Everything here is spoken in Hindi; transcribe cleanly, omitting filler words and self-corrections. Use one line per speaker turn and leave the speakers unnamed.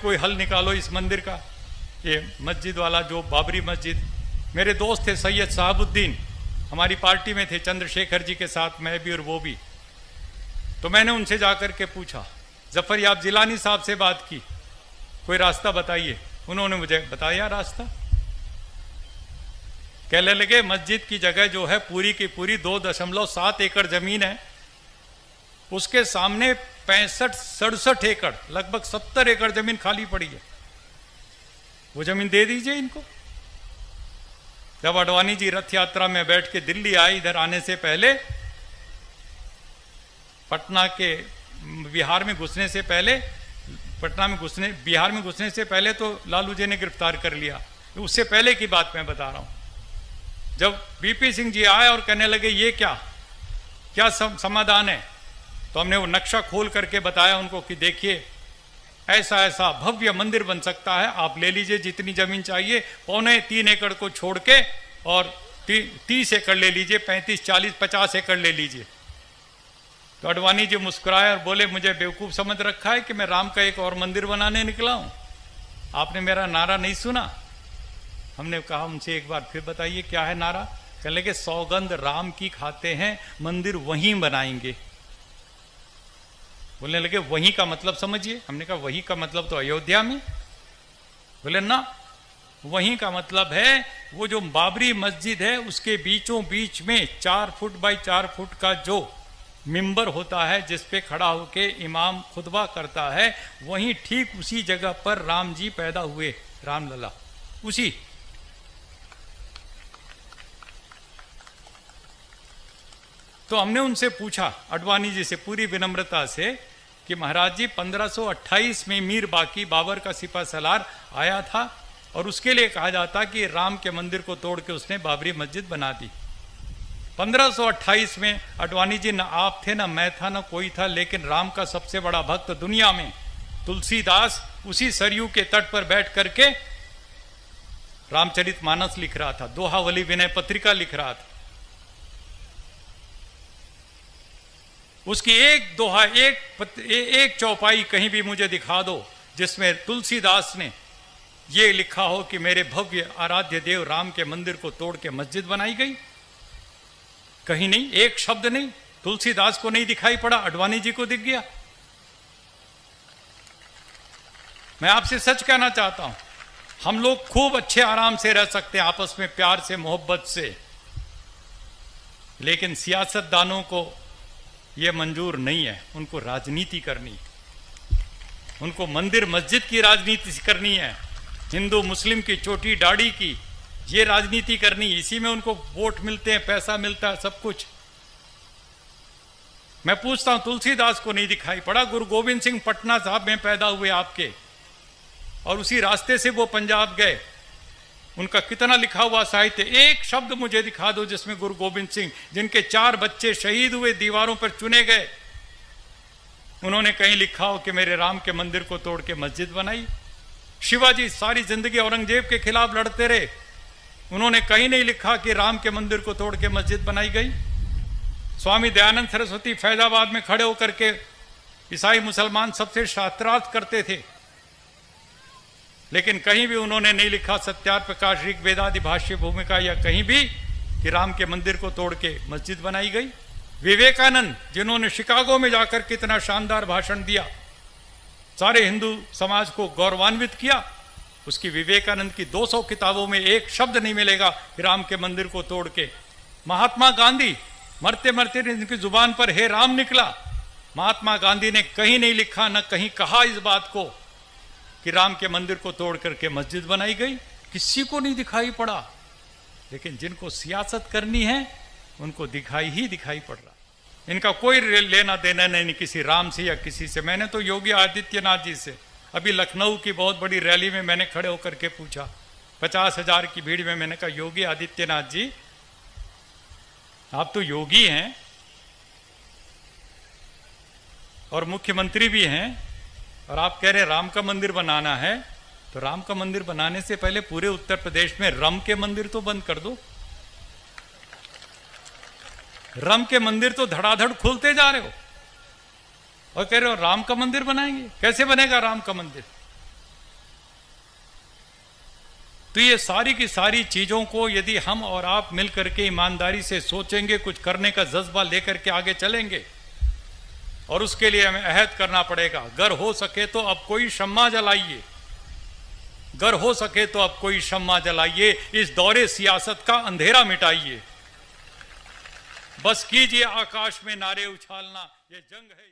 कोई हल निकालो इस मंदिर का। ये मस्जिद वाला जो बाबरी मस्जिद, मेरे दोस्त थे सैयद साहबुद्दीन, हमारी पार्टी में थे चंद्रशेखर जी के साथ, मैं भी और वो भी। तो मैंने उनसे जाकर के पूछा, जफर याब जिलानी साहब से बात की, कोई रास्ता बताइए। उन्होंने मुझे बताया रास्ता। कहने लगे मस्जिद की जगह जो है पूरी की पूरी 2.7 एकड़ जमीन है, उसके सामने 65-67 एकड़, लगभग 70 एकड़ जमीन खाली पड़ी है, वो जमीन दे दीजिए इनको। जब अडवाणी जी रथ यात्रा में बैठ के दिल्ली आए, इधर आने से पहले पटना के बिहार में घुसने से पहले, बिहार में घुसने से पहले तो लालू जी ने गिरफ्तार कर लिया। उससे पहले की बात मैं बता रहा हूं। जब बीपी सिंह जी आए और कहने लगे ये क्या समाधान है, तो हमने वो नक्शा खोल करके बताया उनको कि देखिए ऐसा ऐसा भव्य मंदिर बन सकता है, आप ले लीजिए जितनी जमीन चाहिए, 3.25 एकड़ को छोड़ के, और 30 एकड़ ले लीजिए, 35, 40, 50 एकड़ ले लीजिए। तो अडवाणी जी मुस्कुराए और बोले, मुझे बेवकूफ समझ रखा है कि मैं राम का एक और मंदिर बनाने निकला हूं? आपने मेरा नारा नहीं सुना? हमने कहा उनसे एक बार फिर बताइए क्या है नारा। कहने लगे सौगंध राम की खाते हैं, मंदिर वहीं बनाएंगे। बोलने लगे वहीं का मतलब समझिए। हमने कहा वहीं का मतलब तो अयोध्या में। बोले ना, वहीं का मतलब है वो जो बाबरी मस्जिद है उसके बीचों बीच में 4 फुट बाई 4 फुट का जो मिंबर होता है जिस पे खड़ा होके इमाम खुतबा करता है, वहीं ठीक उसी जगह पर राम जी पैदा हुए, रामलला। उसी तो हमने उनसे पूछा, अडवाणी जी से, पूरी विनम्रता से, कि महाराज जी 1528 में मीर बाकी बाबर का सिपा सलार आया था और उसके लिए कहा जाता कि राम के मंदिर को तोड़ के उसने बाबरी मस्जिद बना दी। 1528 में अडवाणी जी, ना आप थे ना मैं था ना कोई था, लेकिन राम का सबसे बड़ा भक्त दुनिया में तुलसीदास उसी सरयू के तट पर बैठ करके रामचरितमानस लिख रहा था, दोहावली विनय पत्रिका लिख रहा था। उसकी एक दोहा, एक चौपाई कहीं भी मुझे दिखा दो जिसमें तुलसीदास ने ये लिखा हो कि मेरे भव्य आराध्य देव राम के मंदिर को तोड़ के मस्जिद बनाई गई। कहीं नहीं, एक शब्द नहीं। तुलसीदास को नहीं दिखाई पड़ा, अडवाणी जी को दिख गया। मैं आपसे सच कहना चाहता हूं, हम लोग खूब अच्छे आराम से रह सकते हैं आपस में, प्यार से, मोहब्बत से, लेकिन सियासतदानों को यह मंजूर नहीं है। उनको राजनीति करनी, उनको मंदिर मस्जिद की राजनीति करनी है, हिंदू मुस्लिम की चोटी दाढ़ी की ये राजनीति करनी, इसी में उनको वोट मिलते हैं, पैसा मिलता है, सब कुछ। मैं पूछता हूं, तुलसीदास को नहीं दिखाई पड़ा? गुरु गोविंद सिंह पटना साहब में पैदा हुए आपके, और उसी रास्ते से वो पंजाब गए। उनका कितना लिखा हुआ साहित्य, एक शब्द मुझे दिखा दो जिसमें गुरु गोविंद सिंह, जिनके 4 बच्चे शहीद हुए, दीवारों पर चुने गए, उन्होंने कहीं लिखा हो कि मेरे राम के मंदिर को तोड़ के मस्जिद बनाई? शिवाजी सारी जिंदगी औरंगजेब के खिलाफ लड़ते रहे, उन्होंने कहीं नहीं लिखा कि राम के मंदिर को तोड़ के मस्जिद बनाई गई। स्वामी दयानंद सरस्वती फैजाबाद में खड़े होकर के ईसाई मुसलमान सबसे शास्त्रार्थ करते थे, लेकिन कहीं भी उन्होंने नहीं लिखा सत्यार प्रकाश ऋग्वेदादि भाष्य भूमिका या कहीं भी कि राम के मंदिर को तोड़ के मस्जिद बनाई गई। विवेकानंद, जिन्होंने शिकागो में जाकर कितना शानदार भाषण दिया, सारे हिंदू समाज को गौरवान्वित किया, उसकी विवेकानंद की 200 किताबों में एक शब्द नहीं मिलेगा कि राम के मंदिर को तोड़ के। महात्मा गांधी, मरते मरते इनकी जुबान पर हे राम निकला, महात्मा गांधी ने कहीं नहीं लिखा, न कहीं कहा इस बात को कि राम के मंदिर को तोड़ करके मस्जिद बनाई गई। किसी को नहीं दिखाई पड़ा, लेकिन जिनको सियासत करनी है उनको दिखाई ही दिखाई पड़ रहा। इनका कोई लेना देना नहीं किसी राम से या किसी से। मैंने तो योगी आदित्यनाथ जी से अभी लखनऊ की बहुत बड़ी रैली में मैंने खड़े होकर के पूछा, 50,000 की भीड़ में, मैंने कहा योगी आदित्यनाथ जी, आप तो योगी हैं और मुख्यमंत्री भी हैं, और आप कह रहे राम का मंदिर बनाना है, तो राम का मंदिर बनाने से पहले पूरे उत्तर प्रदेश में रम के मंदिर तो बंद कर दो। रम के मंदिर तो धड़ाधड़ खोलते जा रहे हो और कह रहे हो राम का मंदिर बनाएंगे। कैसे बनेगा राम का मंदिर? तो ये सारी की सारी चीजों को यदि हम और आप मिलकर के ईमानदारी से सोचेंगे, कुछ करने का जज्बा लेकर के आगे चलेंगे, और उसके लिए हमें अहद करना पड़ेगा। अगर हो सके तो अब कोई शम्मा जलाइए, अगर हो सके तो अब कोई शम्मा जलाइए, इस दौरे सियासत का अंधेरा मिटाइए। बस कीजिए आकाश में नारे उछालना, ये जंग है।